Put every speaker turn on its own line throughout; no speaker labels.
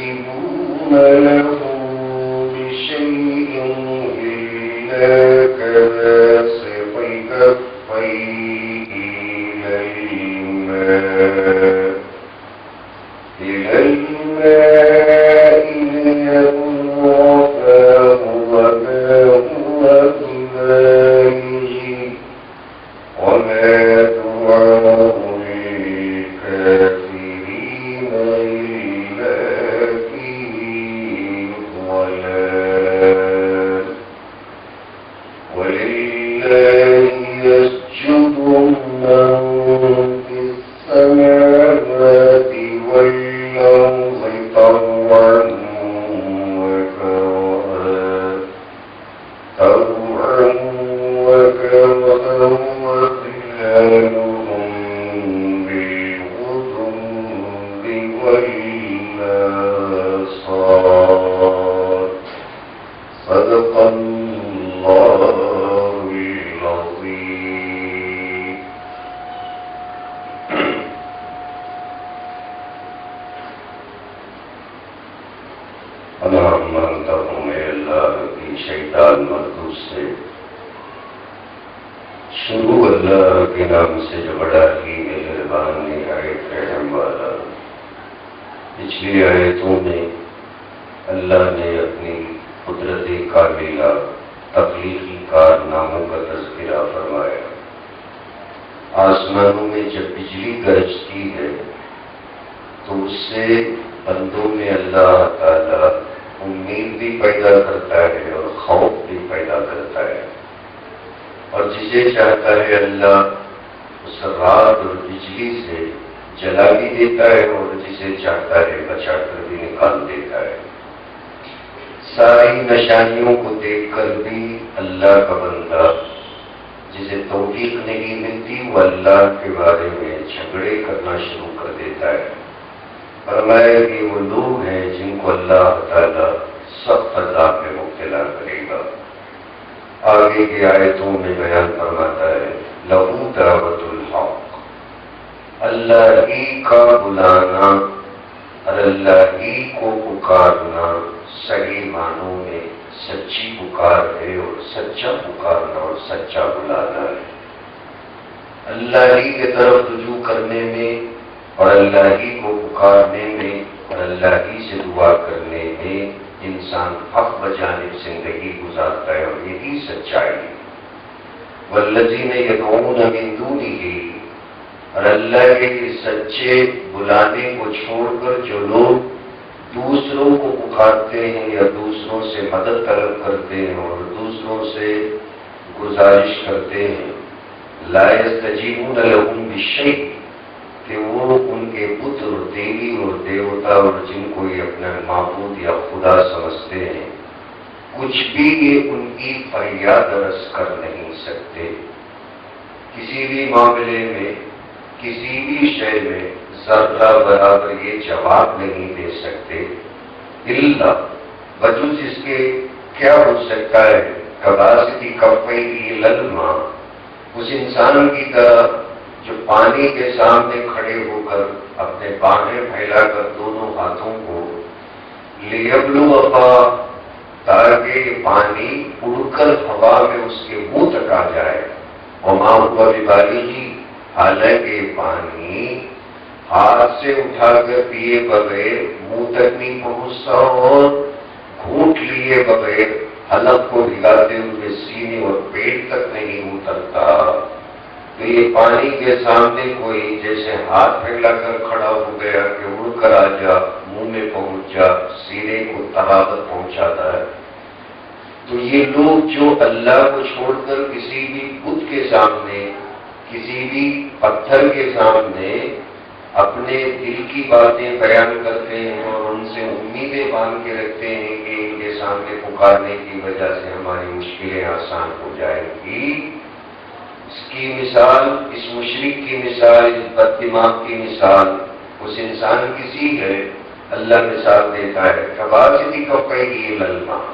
يستجيبون له بشيء إلا كباسط كفيه إلى الماء ليبلغ فاه وما هو ببالغه وما دعاء الكافرين إلا في ضلال ولله يسجد من في السماوات والأرض طوعا وكرها وظلالهم بالغدو والآصال صدق الله العظيم. اللهم انتقم اللہ کی شیطان مردود سے. شروع اللہ کے نام سے جو بڑا ہی مہربان نہایت رحم والا. پچھلی آیتوں میں اللہ نے اپنی قدرت کاملہ تخلیقی کارناموں کا تذکرہ فرمایا. آسمانوں میں جب بجلی گرجتی ہے تو اس سے بندوں میں اللہ تعالی امید بھی پیدا کرتا ہے اور خوف بھی پیدا کرتا ہے، اور جسے چاہتا ہے اللہ اس رات اور بجلی سے جلا بھی دیتا ہے اور جسے چاہتا ہے بچا کر بھی نکال دیتا ہے. ساری نشانیوں کو دیکھ کر بھی اللہ کا بندہ جسے توفیق نہیں ملتی وہ اللہ کے بارے میں جھگڑے کرنا شروع کر دیتا ہے. فرمایا کہ وہ لوگ ہیں جن کو اللہ تعالیٰ سخت عذاب میں مبتلا کرے گا. آگے کی آیتوں میں بیان فرماتا ہے لہو دعوت الحق، اللہ ہی کا بلانا اور اللہ ہی کو پکارنا صحیح معنوں میں سچی پکار ہے اور سچا پکارنا اور سچا بلانا ہے. اللہ ہی کی طرف رجوع کرنے میں اور اللہ ہی کو پکارنے میں اور اللہ ہی سے دعا کرنے میں انسان حق بجانب زندگی گزارتا ہے، اور یہی سچائی ہے. والذین یدعون من دونہ، اور اللہ کے سچے بلانے کو چھوڑ کر جو لوگ دوسروں کو پکارتے ہیں یا دوسروں سے مدد طلب کرتے ہیں اور دوسروں سے گزارش کرتے ہیں، لا یستجیبون لہم بشیء، کہ وہ ان کے بت اور دیوی اور دیوتا اور جن کو یہ اپنا معبود یا خدا سمجھتے ہیں، کچھ بھی یہ ان کی فریاد رس کر نہیں سکتے. کسی بھی معاملے میں کسی بھی شے میں ذرہ برابر یہ جواب نہیں دے سکتے. الا بجز اس کے کیا ہو سکتا ہے کباسطی کفیہ الی الماء، اس انسان کی طرح جو پانی کے سامنے کھڑے ہو کر اپنے باہیں پھیلا کر دونوں ہاتھوں کو لیبلغ فاہ، تاکہ پانی اڑ کر ہوا میں اس کے منہ تک آ جائے. وما هو ببالغہ، حالانکہ پانی ہاتھ سے اٹھا کر پیے بغیر منہ تک نہیں پہنچتا اور گھونٹ لیے بغیر حلق کو بھگاتے ہوئے سینے اور پیٹ تک نہیں اترتا. تو یہ پانی کے سامنے کوئی جیسے ہاتھ پھیلا کر کھڑا ہو گیا کہ اڑ کر آ جا، منہ میں پہنچ جا، سینے کو طراوت پہنچاتا ہے. تو یہ لوگ جو اللہ کو چھوڑ کر کسی بھی بت کے سامنے، کسی بھی پتھر کے سامنے اپنے دل کی باتیں بیان کرتے ہیں اور ان سے امیدیں باندھ کے رکھتے ہیں کہ ان کے سامنے پکارنے کی وجہ سے ہماری مشکلیں آسان ہو جائیں گی، اس کی مثال، اس مشرک کی مثال، اس بد دماغ کی مثال اس انسان کی سی ہے. اللہ مثال دیتا ہے کباسطی کفیہ الی الماء،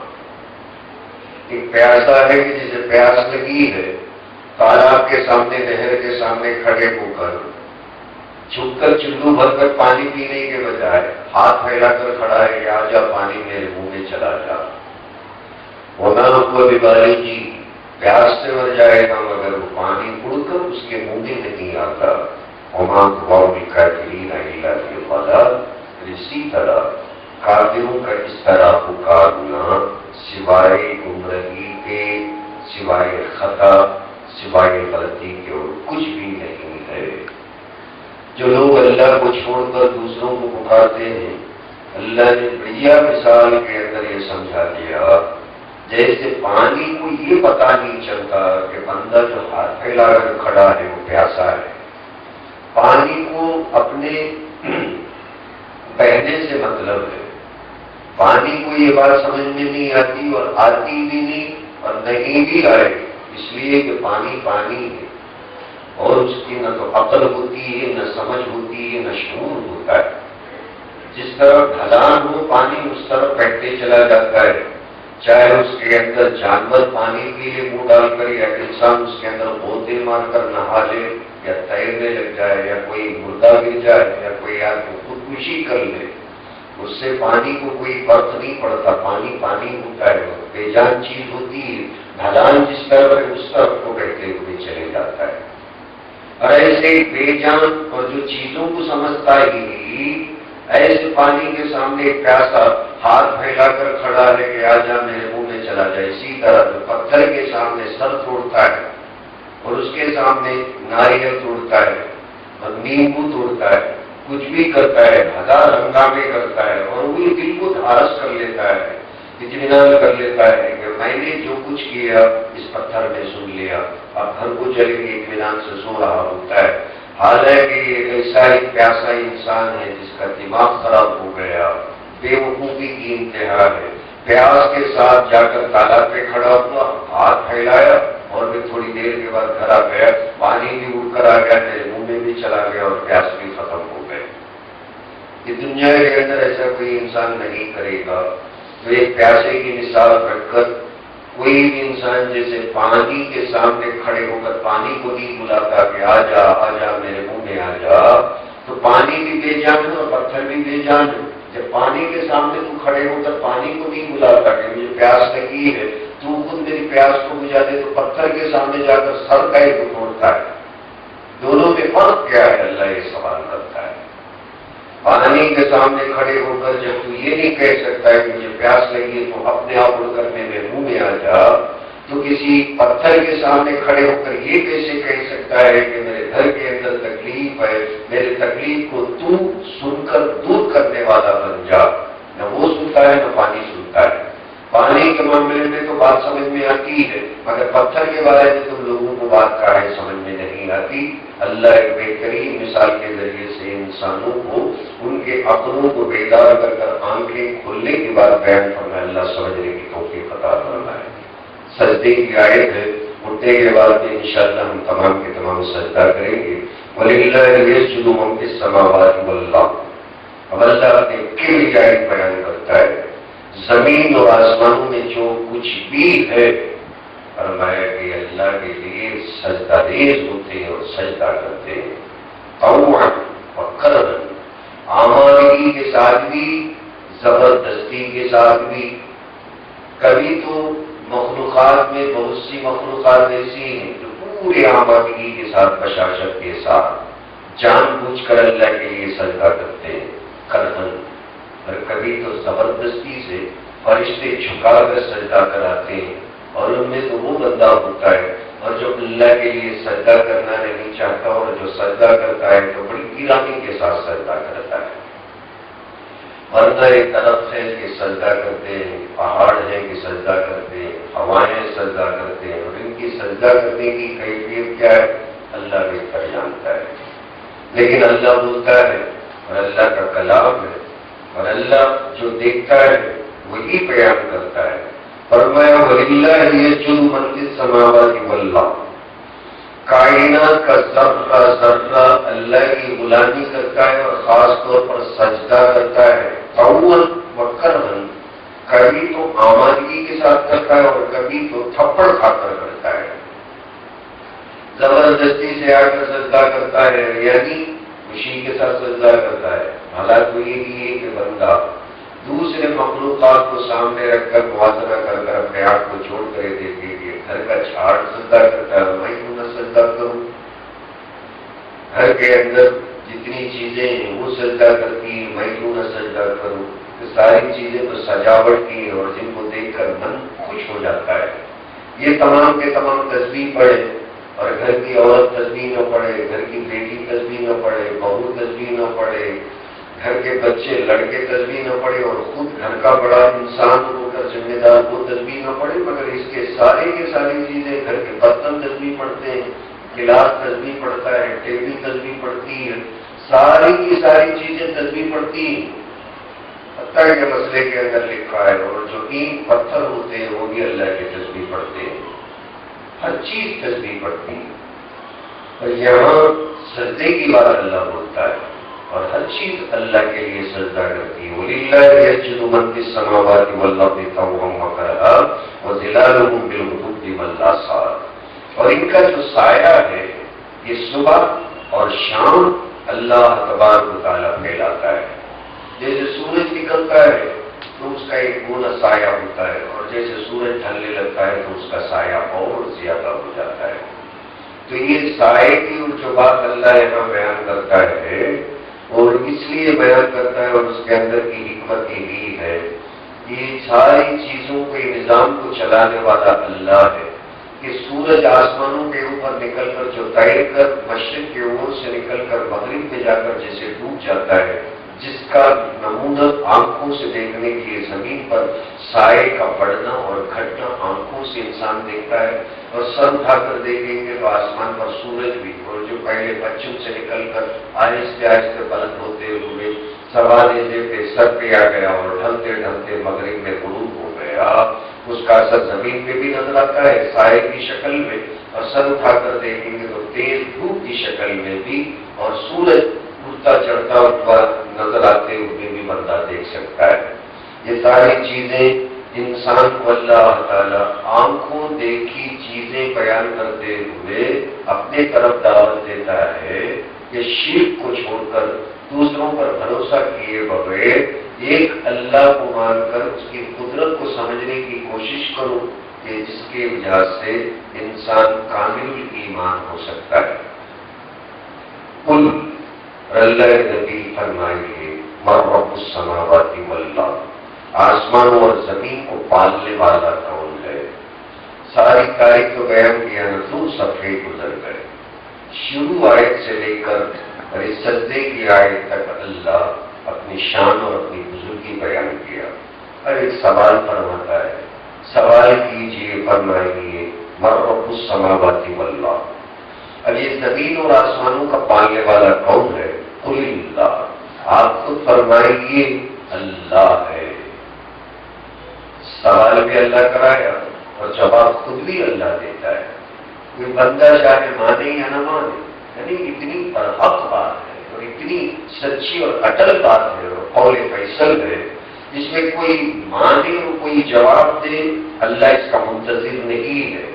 ایک پیاسا ہے کہ جسے پیاس لگی ہے، تالاب کے سامنے، نہر کے سامنے کھڑے ہو کر چھپ کر چلو بھر کر پانی پینے کے بجائے ہاتھ پھیلا کر کھڑا ہے کہ آ جا پانی میرے منہ میں چلا جا. ہونا کو بیماری کی پیاس سے مر جائے گا مگر وہ پانی اڑ کر اس کے منہ میں نہیں آتا. وما دعاء الکافرین الا فی ضلال. اسی طرح کافروں کا اس طرح پکارنا سوائے گمراہی کے، سوائے خطا، سوائے غلطی کے اور کچھ بھی نہیں ہے. جو لوگ اللہ کو چھوڑ کر دوسروں کو پکارتے ہیں، اللہ نے بڑھیا مثال کے اندر یہ سمجھا دیا جیسے پانی کو یہ پتا نہیں چلتا کہ بندہ جو ہاتھ پھیلا کر کھڑا ہے وہ پیاسا ہے. پانی کو اپنے بہنے سے مطلب ہے. پانی کو یہ بات سمجھ میں نہیں آتی اور آتی بھی نہیں اور نہیں بھی آئے، اس لیے کہ پانی پانی ہے اور اس کی نہ تو عقل ہوتی ہے، نہ سمجھ ہوتی ہے، نہ شعور ہوتا ہے. جس طرح ڈھلان ہو پانی اس طرح بہتے چلا جاتا ہے، چاہے اس کے اندر جانور پانی کے لیے منہ ڈال کر یا انسان اس کے اندر غوطے مار کر نہا لے یا تیرنے لگ جائے یا کوئی مردہ گر جائے یا کوئی آدمی خودکشی کر لے، اس سے پانی کو کوئی فرق نہیں پڑتا. پانی پانی ہوتا ہے، بے جان چیز ہوتی ہے. ڈھلان جس طرف ہے اس طرف کو بہتے ہوئے چلے جاتا ہے. اور ایسے بے جان اور جو چیزوں کو سمجھتا ہی ایسے پانی کے سامنے ایک پیاسا ہاتھ پھیلا کر کھڑا ہے کہ آ جا میرے منہ میں چلا جائے. اسی طرح جو پتھر کے سامنے سر توڑتا ہے اور اس کے سامنے ناریل توڑتا ہے اور نیمبو توڑتا ہے، کچھ بھی کرتا ہے، ہزار ہنگامے کرتا ہے اور وہ دل کو دھارس کر لیتا ہے، اطمینان کر لیتا ہے کہ میں نے جو کچھ کیا اس پتھر نے سن لیا، اب گھر کو چلے کے اطمینان سے سو رہا ہوتا ہے. حالانکہ یہ ایسا ایک پیاسا انسان ہے جس کا دماغ خراب ہو گیا، بے وقوفی کی انتہا ہے. پیاس کے ساتھ جا کر تالاب پہ کھڑا ہوا، ہاتھ پھیلایا اور پھر تھوڑی دیر کے بعد گھر آ گیا، پانی بھی اڑ کر آ گیا، میرے منہ میں بھی چلا گیا اور پیاس بھی ختم ہو گئی. یہ دنیا کے اندر ایسا کوئی انسان نہیں کرے گا. تو ایک پیاسے کی مثال رکھ کر کوئی بھی انسان جیسے پانی کے سامنے کھڑے ہو کر پانی کو نہیں بلاتا کہ آ جا میرے منہ میں آ جا، تو پانی بھی بے جان ہے اور پتھر بھی بے جان ہے. جب پانی کے سامنے تو کھڑے ہو کر پانی کو نہیں بلاتا کہ مجھے پیاس لگی ہے، تو خود میری پیاس کو بجھا دے، تو پتھر کے سامنے جا کر سر کا ہی کو توڑتا ہے. دونوں میں فرق کیا ہے؟ اللہ یہ سوال کرتا ہے. پانی کے سامنے کھڑے ہو کر جب تو یہ نہیں کہہ سکتا ہے کہ مجھے پیاس لگی ہے تو اپنے آپ اڑ کر میرے منہ میں آ جا، تو کسی پتھر کے سامنے کھڑے ہو کر یہ کیسے کہہ سکتا ہے کہ میرے گھر کے اندر تکلیف ہے، میرے تکلیف کو تو سن کر دور کرنے والا بن جا. نہ وہ سنتا ہے نہ پانی سنتا ہے. پانی کے معاملے میں تو بات سمجھ میں آتی ہے مگر پتھر کے بارے میں تم لوگوں کو بات کا ہے سمجھ میں نہیں آتی. اللہ ایک بہترین مثال کے ذریعے سے انسانوں کو ان کے عقلوں کو بیدار کر کر آنکھیں کھلنے کی بات بیان فرمائے. اللہ سمجھنے کی توفیق عطا فرمائے. سجدے کی آیت ہے، اٹھنے کے بعد انشاءاللہ ہم تمام کے تمام سجدہ کریں گے. وَلِلَّهِ يَسْجُدُ مَن فِي السَّمَاوَاتِ وَالْأَرْضِ. اب اللہ اپنے کل آیت بیان کرتا ہے زمین اور آسمانوں میں جو کچھ بھی ہے، فرمایا کہ اللہ کے لیے سجدہ ریز ہوتے ہیں اور سجدہ کرتے ہیں. طوعا وکرہا، آمادگی کے ساتھ بھی زبردستی کے ساتھ بھی. کبھی تو مخلوقات میں بہت سی مخلوقات ایسی ہیں جو پورے آمادگی کے ساتھ، بشاشت کے ساتھ جان بوجھ کر اللہ کے لیے سجدہ کرتے ہیں کرہن، اور کبھی تو زبردستی سے فرشتے جھکا کر سجدہ کراتے ہیں. اور ان میں تو وہ بندہ ہوتا ہے اور جو اللہ کے لیے سجدہ کرنا نہیں چاہتا اور جو سجدہ کرتا ہے تو بڑی گرانی کے ساتھ سجدہ کرتا ہے. ورنہ ایک طرف ہے کہ سجدہ کرتے ہیں، پہاڑ ہے کہ سجدہ کرتے ہیں، ہوائیں سجدہ کرتے ہیں، اور ان کی سجدہ کرنے کی کیفیت کیا ہے اللہ بہتر جانتا ہے. لیکن اللہ بولتا ہے اور اللہ کا کلام ہے اور اللہ جو دیکھتا ہے وہی بیان کرتا ہے. فرمایا وَلِلَّهِ يَسْجُدُ مَن فِي السَّمَاوَاتِ وَالْأَرْضِ. کائنات کا ذرہ ذرہ اللہ کی غلامی کرتا ہے اور خاص طور پر سجدہ کرتا ہے. طوعا وکرہا، کبھی تو آمادگی کے ساتھ کرتا ہے اور کبھی تو تھپڑ کھا کر کرتا ہے، زبردستی سے آ کر سجدہ کرتا ہے. یعنی خوشی کے ساتھ سجدہ کرتا ہے. حالات تو یہی ہے کہ بندہ دوسرے مخلوقات کو سامنے رکھ کر موازنہ کر کر اپنے آپ کو چھوڑ کر دیکھے کہ گھر کا جھاڑ سجدہ کرتا ہے، میں کیوں نہ سجدہ کروں؟ گھر کے اندر جتنی چیزیں ہیں وہ سجدہ کرتی ہیں، میں کیوں نہ سجدہ کروں؟ ساری چیزیں تو سجاوٹ کی ہیں اور جن کو دیکھ کر من خوش ہو جاتا ہے. یہ تمام کے تمام تسبیح پڑھے اور گھر کی عورت تسبیح نہ پڑھے، گھر کی بیٹی تسبیح نہ پڑھے، بہو تسبیح نہ پڑھے، گھر کے بچے لڑکے تسبیح نہ پڑھے اور خود گھر کا بڑا انسان ہو کر ذمہ دار کو تسبیح نہ پڑھے، مگر اس کے ساری چیزیں، گھر کے برتن تسبیح پڑھتے ہیں، گلاس تسبیح پڑھتا ہے، ٹیبل تسبیح پڑھتی ہے، ساری کی ساری چیزیں تسبیح پڑھتی ہیں. حتیٰ کہ مسئلے کے اندر لکھا ہے اور جو اینٹ پتھر ہوتے ہیں وہ بھی اللہ کی تسبیح پڑھتے ہیں. ہر چیز تسبیح پڑھتی ہے. اور یہاں سجدے کی بات اللہ بولتا ہے اور ہر چیز اللہ کے لیے سجدہ کرتی ہے. وَلِلَّهِ يَسْجُدُ مَن فِي السَّمَاوَاتِ وَالْأَرْضِ طَوْعًا وَكَرْهًا وَظِلَالُهُم بِالْغُدُوِّ وَالْآصَالِ. اور ان کا جو سایہ ہے یہ صبح اور شام اللہ تبارک و تعالیٰ پھیلاتا ہے. جیسے سورج نکلتا ہے تو اس کا ایک گونا سایہ ہوتا ہے اور جیسے سورج ڈھلنے لگتا ہے تو اس کا سایہ اور زیادہ ہو جاتا ہے. تو یہ سائے کی جو بات اللہ یہاں بیان کرتا ہے اور اس لیے بیان کرتا ہے اور اس کے اندر کی حکمت یہی ہے کہ ساری چیزوں کے نظام کو چلانے والا اللہ ہے کہ سورج آسمانوں کے اوپر نکل کر جو تیر کر مشرق کی اور سے نکل کر مغرب میں جا کر جیسے ڈوب جاتا ہے، جس کا نمونہ آنکھوں سے دیکھنے کے لیے زمین پر سائے کا بڑھنا اور گھٹنا آنکھوں سے انسان دیکھتا ہے. اور سر اٹھا کر دیکھیں گے تو آسمان پر سورج بھی، اور جو پہلے پچھم سے نکل کر آہستہ آہستہ بلند ہوتے ہوئے سوالے پہ سر پہ آ گیا اور ڈھلتے ڈھلتے مغرب میں غروب ہو گیا، اس کا اثر زمین پہ بھی نظر آتا ہے سائے کی شکل میں. اور سر اٹھا کر دیکھیں گے تو تیز دھوپ کی شکل میں بھی، اور سورج اٹھتا چڑھتا ہوا نظر آتے ہوئے بھی بندہ دیکھ سکتا ہے. یہ ساری چیزیں انسان کو اللہ تعالیٰ آنکھوں دیکھی چیزیں بیان کرتے ہوئے اپنے طرف دعوت دیتا ہے کہ شرک کو چھوڑ کر دوسروں پر بھروسہ کیے بغیر ایک اللہ کو مان کر اس کی قدرت کو سمجھنے کی کوشش کرو کہ جس کی وجہ سے انسان کامل ایمان ہو سکتا ہے. قل اللہ نبی فرمائیے من رب السماوات والارض، آسمانوں اور زمین کو پالنے والا کون ہے؟ ساری تاریخ کو بیان کیا نا، 2 صفحے گزر گئے. شروع آیت سے لے کر اور اس سجدے کی آیت تک اللہ اپنی شان اور اپنی بزرگی بیان کیا. اور ایک سوال فرماتا ہے، سوال کیجئے فرمائیے من رب السماوات والارض، اب یہ زمین اور آسمانوں کا پالنے والا کون ہے؟ قل اللہ، آپ خود فرمائیے اللہ ہے. سوال بھی اللہ کرایا اور جواب خود بھی اللہ دیتا ہے. کوئی بندہ چاہے مانے یا نہ مانے، یعنی اتنی برحق بات ہے اور اتنی سچی اور اٹل بات ہے اور قول فیصل ہے، جس میں کوئی مانے اور کوئی جواب دے. اللہ اس کا منتظر نہیں ہے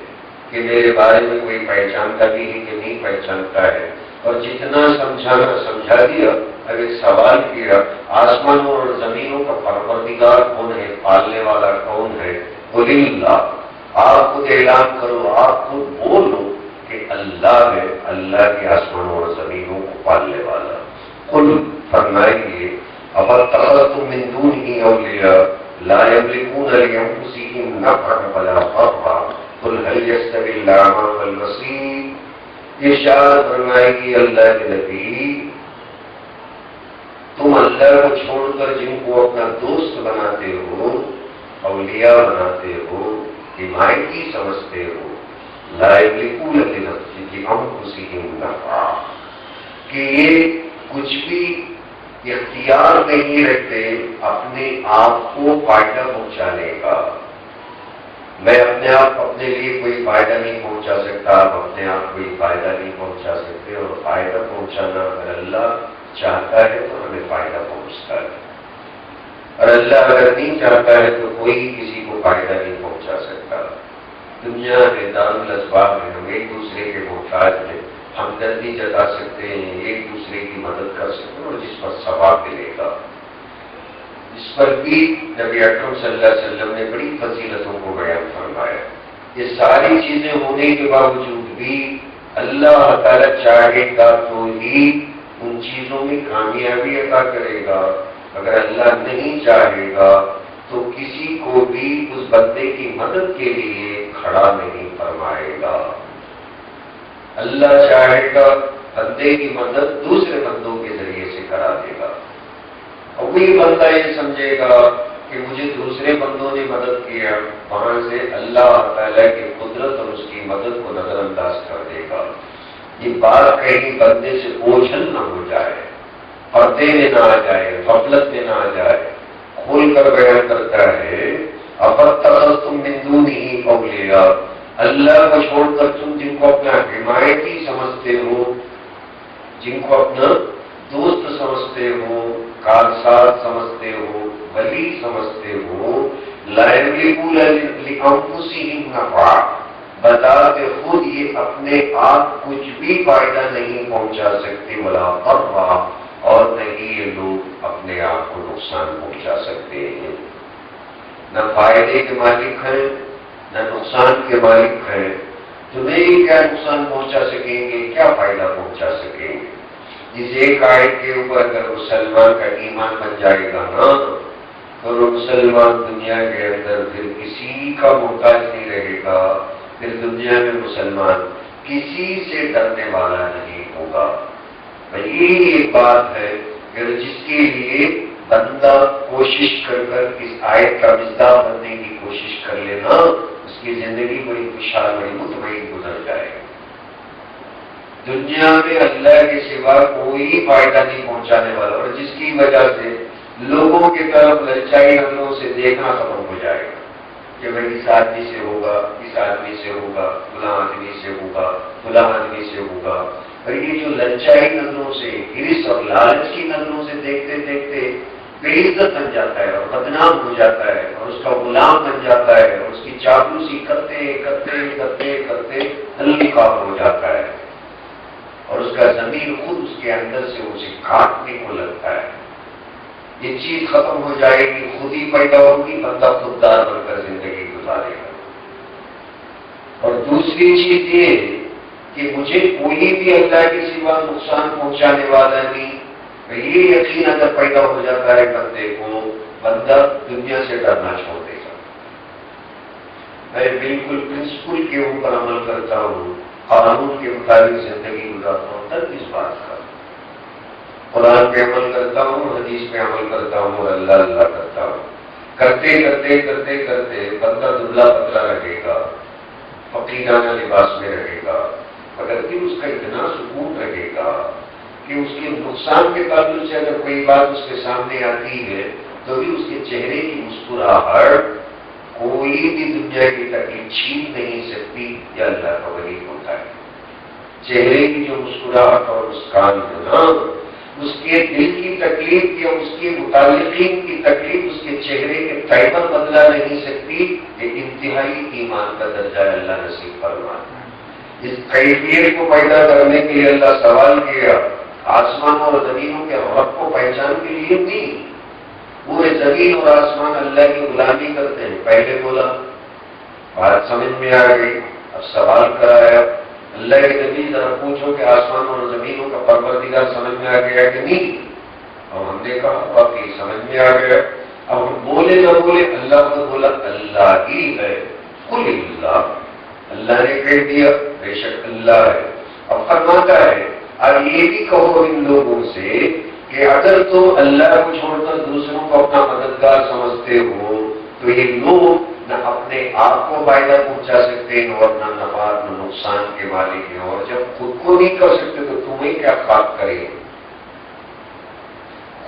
کہ میرے بارے میں کوئی پہچانتا بھی ہے کہ نہیں پہچانتا ہے. اور جتنا سمجھانا سمجھا دیا. اب ایک سوال کیا، آسمانوں اور زمینوں کا پروردگار کون ہے، پالنے والا کون ہے؟ قل اللہ، آپ خود اعلان کرو، آپ خود بولو کہ اللہ ہے، اللہ کے آسمانوں اور زمینوں کو پالنے والا. قل فرمائیے افاتخذتم من دونه اولیاء لا يملكون لانفسهم نفعا ولا ضرا قل هل يستوي الاعمى والبصير. ارشاد فرمائیے اللہ کے نبی، تم اللہ کو چھوڑ کر جن کو اپنا دوست بناتے ہو، اولیاء بناتے ہو، حمایتی سمجھتے ہو، لا یملکون لانفسهم نفعا، کہ یہ کچھ بھی اختیار نہیں رکھتے اپنے آپ کو فائدہ پہنچانے کا. میں اپنے آپ اپنے لیے کوئی فائدہ نہیں پہنچا سکتا، آپ اپنے آپ کوئی فائدہ نہیں پہنچا سکتے. اور فائدہ پہنچانا اگر اللہ چاہتا ہے تو ہمیں فائدہ پہنچتا ہے، اور اللہ اگر نہیں چاہتا ہے تو کوئی کسی کو فائدہ نہیں پہنچا سکتا. دنیا ہے، دار الاسباب ہے، ہم ایک دوسرے کے محتاج ہیں. ہمدردی جتا سکتے ہیں، ایک دوسرے کی مدد کر سکتے ہیں، اور جس پر ثواب ملے گا، اس پر بھی نبی اکرم صلی اللہ علیہ وسلم نے بڑی فضیلتوں کو بیان فرمایا۔ یہ ساری چیزیں ہونے کے باوجود بھی اللہ تعالیٰ چاہے گا تو ہی ان چیزوں میں کامیابی عطا کرے گا، اگر اللہ نہیں چاہے گا تو کسی کو بھی اس بندے کی مدد کے لیے کھڑا نہیں فرمائے گا۔ اللہ چاہے گا بندے کی مدد دوسرے بندوں کے ذریعے سے کرا دے گا، اور وہی بندہ یہ سمجھے گا کہ مجھے دوسرے بندوں نے مدد کیا، وہاں سے اللہ تعالیٰ کی قدرت اور اس کی مدد کو نظر انداز کر دے گا۔ یہ بات کہیں بندے سے اوجھل نہ ہو جائے، پردے میں نہ آ جائے، غفلت میں نہ آ جائے۔ کھول کر بیان کرتا ہے اَفَاتَّخَذْتُم مِّن دُونِهِ أَوْلِيَاءَ، اللہ کو چھوڑ کر تم جن کو اپنا حمایتی سمجھتے ہو، جن کو اپنا دوست سمجھتے ہو، کارساز سمجھتے ہو، ولی سمجھتے ہو، لا یملکون لانفسہم نفعا، بذات خود یہ اپنے آپ کچھ بھی فائدہ نہیں پہنچا سکتے، ولا ضرا، اور نہیں یہ لوگ اپنے آپ کو نقصان پہنچا سکتے ہیں۔ نہ فائدے کے مالک ہیں نہ نقصان کے مالک ہیں، تمہیں کیا نقصان پہنچا سکیں گے، کیا فائدہ پہنچا سکیں گے؟ جس ایک آیت کے اوپر اگر مسلمان کا ایمان بن جائے گا نا، تو وہ مسلمان دنیا کے اندر پھر کسی کا محتاج نہیں رہے گا، پھر دنیا میں مسلمان کسی سے ڈرنے والا نہیں ہوگا۔ یہی ایک بات ہے کہ جس کے لیے بندہ کوشش کر کر اس آیت کا مصداق بننے کی کوشش کر لینا، اس کی زندگی بڑی خوشحال بڑی مطمئن گزر جائے گا۔ دنیا میں اللہ کے سوا کوئی فائدہ نہیں پہنچانے والا، اور جس کی وجہ سے لوگوں کی طرف للچائی نظروں سے دیکھنا ختم ہو جائے گا کہ بھائی اس آدمی سے ہوگا، اس آدمی سے ہوگا، فلاں آدمی سے ہوگا، فلاں آدمی سے ہوگا۔ اور یہ جو للچائی نظروں سے، حرص اور لالچ کی نظروں سے دیکھتے دیکھتے بے عزت بن جاتا ہے اور بدنام ہو جاتا ہے اور اس کا غلام بن جاتا ہے، اور اس کی چاپلوسی کرتے کرتے کرتے کرتے النقاب ہو جاتا ہے، اور اس کا ضمیر خود اس کے اندر سے اسے کاٹنے کو لگتا ہے۔ یہ چیز ختم ہو جائے گی، خود ہی پیدا ہوگی، بندہ خوددار بن کر زندگی گزارے گا۔ اور دوسری چیز یہ کہ مجھے کوئی بھی اللہ کے سوا نقصان پہنچانے والا نہیں، یہ یقین اگر پیدا ہو جاتا ہے بندے کو، بندہ دنیا سے ڈرنا چھوڑ دے گا۔ میں بالکل پرنسپل کے اوپر عمل کرتا ہوں، قانون کے مطابق زندگی گزارتا ہوں، تب اس بات کا قرآن پہ عمل کرتا ہوں، حدیث پہ عمل کرتا ہوں، اور اللہ اللہ کرتا ہوں۔ کرتے کرتے کرتے کرتے بندہ دبلا پتلا رہے گا، فقیرانہ لباس میں رہے گا، مگر پھر اس کا اتنا سکون رہے گا کہ اس کے نقصان کے تعلق سے اگر کوئی بات اس کے سامنے آتی ہے تو بھی اس کے چہرے کی مسکراہٹ کوئی بھی دنیا کی تکلیف چھین نہیں سکتی، یا اللہ کا ولی ہوتا ہے۔ چہرے کی جو مسکراہٹ اور مسکان ہے نا، اس کے دل کی تکلیف یا اس کے متعلقین کی تکلیف اس کے چہرے کے طیبت بدلا نہیں سکتی۔ یہ انتہائی ایمان کا درجہ ہے، اللہ نصیب فرمائے۔ اس کیفیت کو پیدا کرنے کے لیے اللہ سوال کیا، آسمان اور زمینوں کے رب کو پہچان کے لیے نہیں، پورے زمین اور آسمان اللہ کی غلامی کرتے ہیں۔ پہلے بولا، بات سمجھ میں آ گئی، اب سوال کرایا، اللہ کے نبی ذرا پوچھو کہ آسمان اور زمینوں کا پروردگار سمجھ میں آ گیا کہ نہیں؟ اور ہم نے کہا واقعی سمجھ میں آ گیا۔ اب ہم بولے نہ بولے، اللہ کو بولا اللہ ہی ہے، قل اللہ، اللہ نے کہہ دیا بے شک اللہ ہے۔ اب فرماتا ہے اب یہ بھی کہو ان لوگوں سے کہ اگر تم اللہ کو چھوڑ کر دوسروں کو اپنا مددگار سمجھتے ہو تو یہ لوگ نہ اپنے آپ کو فائدہ پہنچا سکتے ہیں اور نہ نفع نہ نقصان کے مالک ہیں، اور جب خود کو نہیں کر سکتے تو تمہیں کیا خاک کرے؟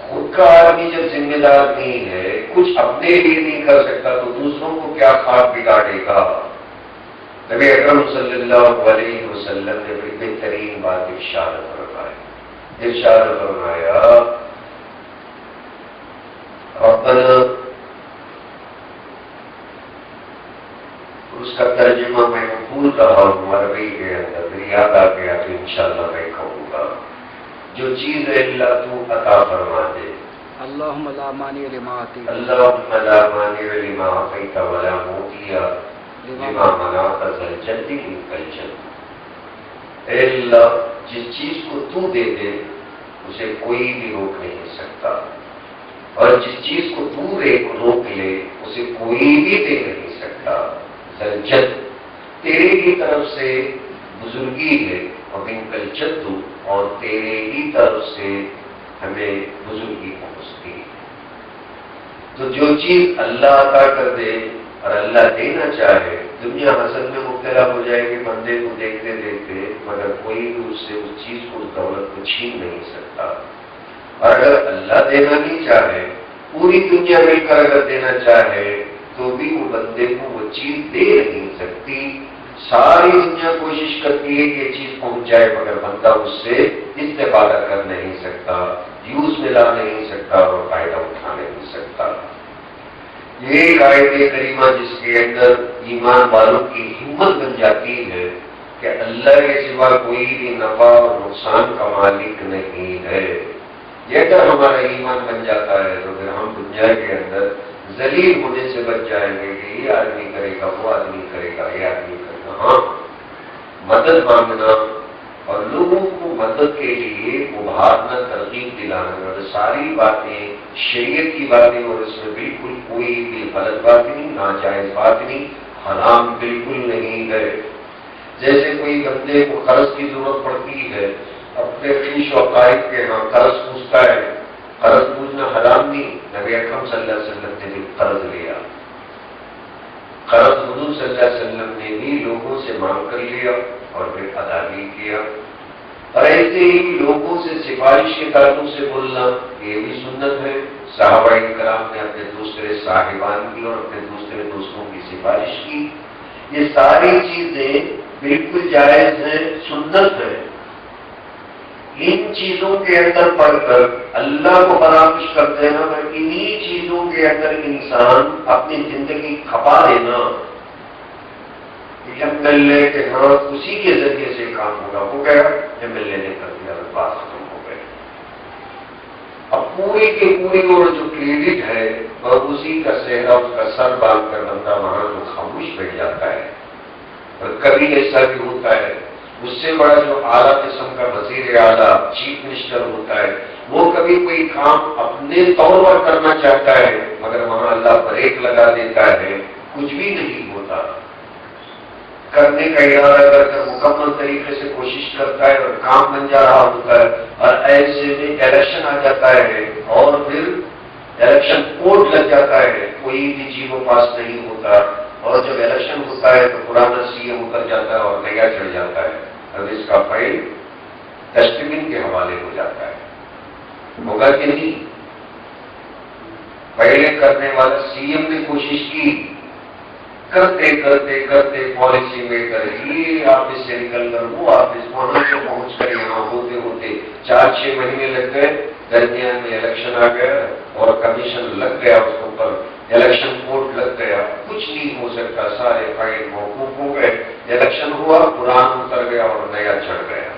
خود کا آدمی جب ذمہ دار نہیں ہے، کچھ اپنے لیے نہیں کر سکتا تو دوسروں کو کیا خاک بگاڑے گا؟ نبی اکرم صلی اللہ علیہ وسلم نے بڑی بہترین بات ارشاد فرمایا، ربنا، اس اس کا ترجمہ میں بھول رہا ہوں عربی کے اندر، میری یاد آ گیا تو انشاءاللہ میں کہوں گا، جو چیز اللہ تو عطا فرما دے،
اللہم لا مانع لما اعطیت،
اللہم لا مانع لما اعطیت ولا معطی لما منعت ذا الجد منک الجد۔ اے اللہ، جس چیز کو تو دے دے اسے کوئی بھی روک نہیں سکتا، اور جس چیز کو تو روک لے اسے کوئی بھی دے نہیں سکتا۔ ذا الجد، تیرے کی طرف سے بزرگی ہے، اور منک الجد، اور تیرے ہی طرف سے ہمیں بزرگی پہنچتی ہے۔ تو جو چیز اللہ عطا کر دے اور اللہ دینا چاہے، دنیا حسد میں مبتلا ہو جائے گی بندے کو دیکھتے دیکھتے، مگر کوئی بھی اس سے اس چیز کو، اس دولت کو چھین نہیں سکتا۔ اور اگر اللہ دینا نہیں چاہے، پوری دنیا مل کر اگر دینا چاہے تو بھی وہ بندے کو وہ چیز دے نہیں سکتی۔ ساری دنیا کوشش کرتی ہے کہ یہ چیز پہنچ جائے، مگر بندہ اس سے استفادہ کر نہیں سکتا، یوز میں لا نہیں سکتا اور فائدہ اٹھا نہیں سکتا۔ یہ آیت کریمہ جس کے اندر ایمان والوں کی ہمت بن جاتی ہے کہ اللہ کے سوا کوئی بھی نفع اور نقصان کا مالک نہیں ہے، یہ اگر ہمارا ایمان بن جاتا ہے تو پھر ہم دنیا کے اندر ذلیل ہونے سے بچ جائیں گے کہ یہ آدمی کرے گا، وہ آدمی کرے گا، یہ آدمی کرے گا۔ ہاں، مدد مانگنا اور لوگوں کو مدد کے لیے ابھارنا، ترغیب دلانا، اور ساری باتیں شریعت کی باتیں، اور اس میں بالکل کوئی بھی غلط بات نہیں، ناجائز بات نہیں، حرام بالکل نہیں ہے۔ جیسے کوئی بندے کو قرض کی ضرورت پڑتی ہے، اپنے خیش و عقائد کے ہاں قرض پوچھتا ہے، قرض پوچھنا حرام نہیں، نبی اکرم صلی اللہ علیہ وسلم نے بھی قرض لیا، قرض حضور صلی اللہ علیہ وسلم نے بھی لوگوں سے مانگ کر لیا اور پھر ادا بھی کیا۔ اور ایسے ہی لوگوں سے سفارش کے تعلق سے بولنا، یہ بھی سنت ہے۔ صحابہ کرام نے اپنے دوسرے صاحبان کی اور اپنے دوسرے دوستوں کی سفارش کی، یہ ساری چیزیں بالکل جائز ہیں، سنت ہے۔ ان چیزوں کے اندر پڑھ کر اللہ کو فراموش کر دینا، انہی چیزوں کے اندر انسان اپنی زندگی کھپا دینا، ایم ایل اے کے ہاں اسی کے ذریعے سے کام ہوگا، ہو گیا، ایم ایل اے نے کر دیا، بات ختم ہو گئی۔ اب پوری کی پوری اور جو کریڈٹ ہے اور اسی کا صحرا، اس کا سر باندھ کر بندہ وہاں تو خاموش بیٹھ جاتا ہے۔ اور کبھی ایسا بھی ہوتا ہے، اس سے بڑا جو اعلیٰ قسم کا وزیر اعلیٰ، چیف منسٹر ہوتا ہے، وہ کبھی کوئی کام اپنے طور پر کرنا چاہتا ہے، مگر وہاں اللہ بریک لگا دیتا ہے، کچھ بھی نہیں ہوتا۔ کرنے کا ارادہ کر کر مکمل طریقے سے کوشش کرتا ہے اور کام بن جا رہا ہوتا ہے، اور ایسے میں الیکشن آ جاتا ہے اور پھر الیکشن کوڈ لگ جاتا ہے، کوئی بھی چیز وہ پاس نہیں ہوتا، اور جب الیکشن ہوتا ہے تو پرانا سی ایم اتر جاتا ہے اور نیا چڑھ جاتا ہے، اب اس کا فائل ڈسٹ بن کے حوالے ہو جاتا ہے۔ ہوگا کہ نہیں؟ پہلے کرنے والا سی ایم نے کوشش کی، کرتے کرتے کرتے پالیسی میکر یہ آفس سے نکل کر وہ آفس، وہاں سے پہنچ کر یہاں ہوتے ہوتے 4-6 مہینے لگ گئے، درمیان میں الیکشن آ گیا اور کمیشن لگ گیا، اس کے اوپر الیکشن کوڈ لگ گیا، کچھ نہیں ہو سکتا، سارے فائل موقوف ہو گئے، الیکشن ہوا، پرانا اتر گیا اور نیا چڑھ گیا۔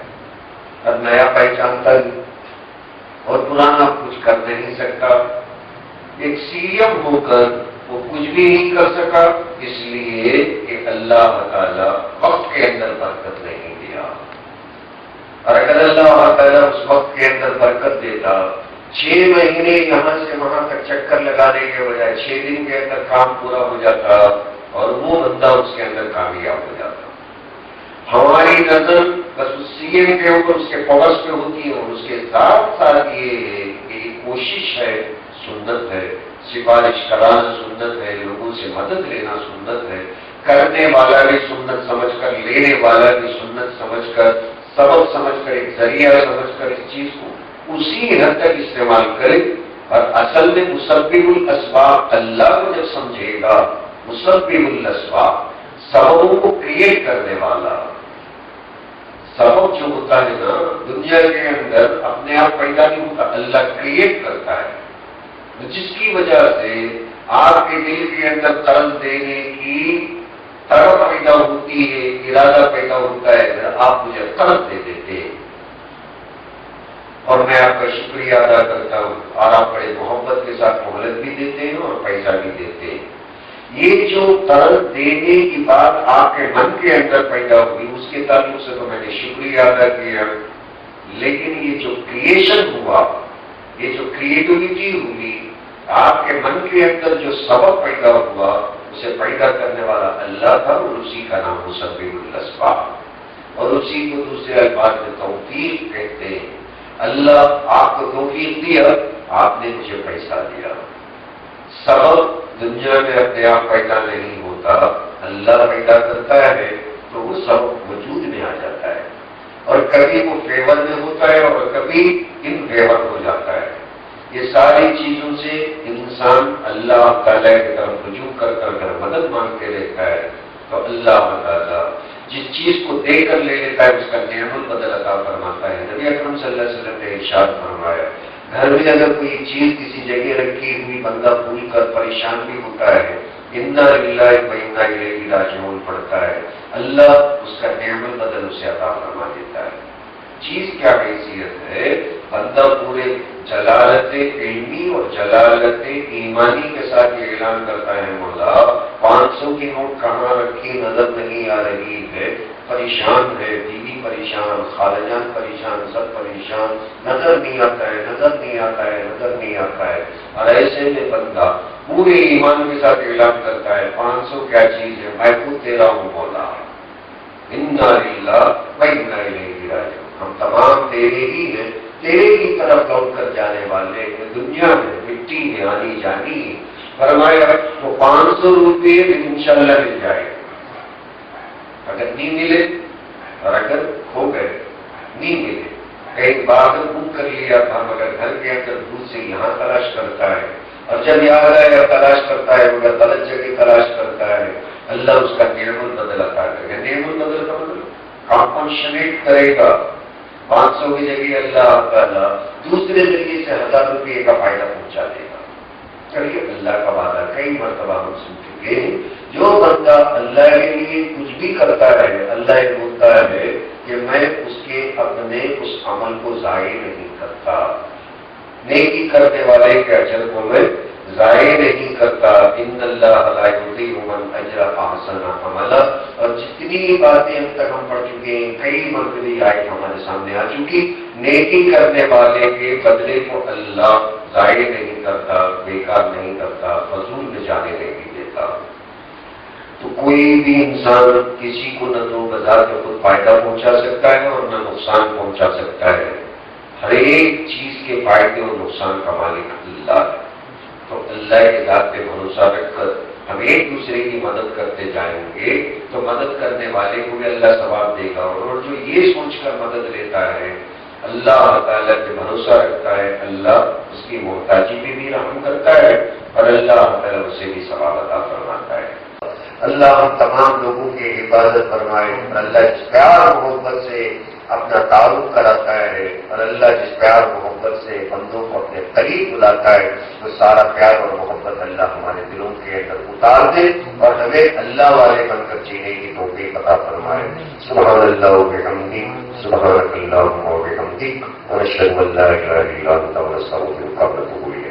اب نیا پہچانتا نہیں اور پرانا کچھ کر نہیں سکتا۔ ایک سی ایم ہو کر وہ کچھ بھی نہیں کر سکا، اس لیے کہ اللہ تعالیٰ وقت کے اندر برکت نہیں دیا۔ اور اگر اللہ تعالیٰ اس وقت کے اندر برکت دیتا، 6 مہینے یہاں سے وہاں تک چکر لگانے کے بجائے 6 دن کے اندر کام پورا ہو جاتا اور وہ بندہ اس کے اندر کامیاب ہو جاتا۔ ہماری نظر بس اس سی ایم کے اوپر، اس کے پاورس پہ ہوتی ہے، اور اس کے ساتھ ساتھ یہ ہے کہ کوشش ہے، سنت ہے، سفارش کرانا سنت ہے، لوگوں سے مدد لینا سنت ہے، کرنے والا بھی سنت سمجھ کر، لینے والا بھی سنت سمجھ کر، سبب سمجھ کر، ایک ذریعہ سمجھ کر اس چیز کو اسی حد تک استعمال کرے۔ اور اصل میں مسبب الاسباب اللہ کو جب سمجھے گا، مسبب الاسباب سببوں کو کریٹ کرنے والا، سبب جو ہوتا ہے نا دنیا کے اندر اپنے آپ پیدا نہیں ہوتا، اللہ کریٹ کرتا ہے، جس کی وجہ سے آپ کے دل کے اندر قرض دینے کی طلب پیدا ہوتی ہے، ارادہ پیدا ہوتا ہے، پھر آپ مجھے قرض دے دیتے اور میں آپ کا شکریہ ادا کرتا ہوں، اور آپ بڑے محبت کے ساتھ مہلت بھی دیتے ہیں اور پیسہ بھی دیتے ہیں۔ یہ جو قرض دینے کی بات آپ کے من کے اندر پیدا ہوئی، اس کے تعلق سے تو میں نے شکریہ ادا کیا، لیکن یہ جو کریشن ہوا، یہ جو کریٹیوٹی ہوئی، آپ کے من کے اندر جو سبب پیدا ہوا، اسے پیدا کرنے والا اللہ تھا، اور اسی کا نام مسبب الاسباب، اور اسی کو دوسرے الفاظ میں توفیق کہتے ہیں۔ اللہ آپ کو توفیق دیا، آپ نے مجھے پیسہ دیا۔ سبب دنیا میں اپنے آپ پیدا نہیں ہوتا، اللہ پیدا کرتا ہے تو وہ سبب وجود میں آ جاتا ہے، اور کبھی وہ فیور میں ہوتا ہے اور کبھی ان فیور ہو جاتا ہے۔ یہ ساری چیزوں سے انسان اللہ تعالیٰ کی طرف رجوع کر کر مدد مانگتے رہتا ہے، تو اللہ تعالیٰ جس چیز کو دے کر لے لیتا ہے اس کا نعمت البدل عطا فرماتا ہے۔ نبی اکرم صلی اللہ علیہ وسلم نے ارشاد فرمایا، گھر میں اگر کوئی چیز کسی جگہ رکھی ہوئی بندہ بھول کر پریشان بھی ہوتا ہے، انا للہ و انا الیہ راجعون پڑھتا ہے، اللہ اس کا نعمت البدل اسے عطا فرما دیتا ہے۔ چیز کیا حیثیت ہے؟ بندہ پورے جلالت علمی اور جلالت ایمانی کے ساتھ یہ اعلان کرتا ہے، مولا 500 کی نوٹ کہاں رکھی نظر نہیں آ رہی ہے، پریشان ہے، بیوی پریشان، خالجان پریشان، سب پریشان، نظر نہیں آتا ہے، نظر نہیں آتا ہے، نظر نہیں آتا ہے۔ اور ایسے میں بندہ پورے ایمان کے ساتھ اعلان کرتا ہے، 500 کیا چیز ہے، میں خود تیرا ہوں مولا، انا للہ و انا الیہ راجعون، ہم تمام تیرے ہی ہیں، تیرے کی طرف لوٹ کر جانے والے ہیں، دنیا میں مٹی میں آنی جانی۔ فرمایا وہ 500 روپئے انشاءاللہ مل جائے گا، اگر نہیں ملے اور اگر کھو گئے نہیں ملے، کئی بار بک کر لیا تھا مگر گھر کے اندر دور سے یہاں تلاش کرتا ہے، اور جب یاد آئے تلاش کرتا ہے مگر غلط جگہ تلاش کرتا ہے، اللہ اس کا نعمت البدل عطا کرے گا۔ نعمت البدل کا مطلب کمپنسیٹ کرے گا، 500 کی جگہ اللہ تعالیٰ دوسرے ذریعے سے 1000 روپئے کا فائدہ پہنچا دے گا۔ کریے اللہ کا وعدہ کئی مرتبہ ہم سن چکے ہیں، جو بندہ اللہ کے لیے کچھ بھی کرتا ہے، اللہ یہ بولتا ہے کہ میں اس کے اپنے اس عمل کو ضائع نہیں کرتا، نیکی کرنے والے کے اجر کو میں ضائع نہیں کرتا۔ ان اللہ لا یضیع من اجر احسن عملا، اور جتنی باتیں اب تک ہم پڑھ چکے ہیں، کئی مرتبہ آیت ہمارے سامنے آ چکی، نیکی کرنے والے کے بدلے کو اللہ ضائع نہیں کرتا، بیکار نہیں کرتا، فضول میں جانے نہیں دیتا۔ تو کوئی بھی انسان کسی کو نہ تو بازار میں خود فائدہ پہنچا سکتا ہے اور نہ نقصان پہنچا سکتا ہے، ہر ایک چیز کے فائدے اور نقصان کا مالک اللہ ہے۔ تو اللہ کے ذات پہ بھروسہ رکھ کر ہم ایک دوسرے کی مدد کرتے جائیں گے تو مدد کرنے والے کو بھی اللہ ثواب دے گا، اور جو یہ سوچ کر مدد لیتا ہے، اللہ تعالیٰ پہ بھروسہ رکھتا ہے، اللہ اس کی محتاجی پہ بھی رحم کرتا ہے، اور اللہ تعالیٰ اسے بھی ثواب عطا فرماتا ہے۔ اللہ ہم تمام لوگوں کی حفاظت فرمائے، اللہ جس پیار محبت سے اپنا تعارف کراتا ہے، اور اللہ جس پیار محبت سے بندوں کو اپنے قریب بلاتا ہے، وہ سارا پیار اور محبت اللہ ہمارے دلوں کے اندر اتار دے، اور ہمیں اللہ والے بن کر جینے کی توفیق عطا فرمائے۔ سبحان اللہ و بحمدہ، سبحانک اللہم و بحمدک، ونشہد ان لا الہ الا انت، ونستغفرک ونتوب الیک۔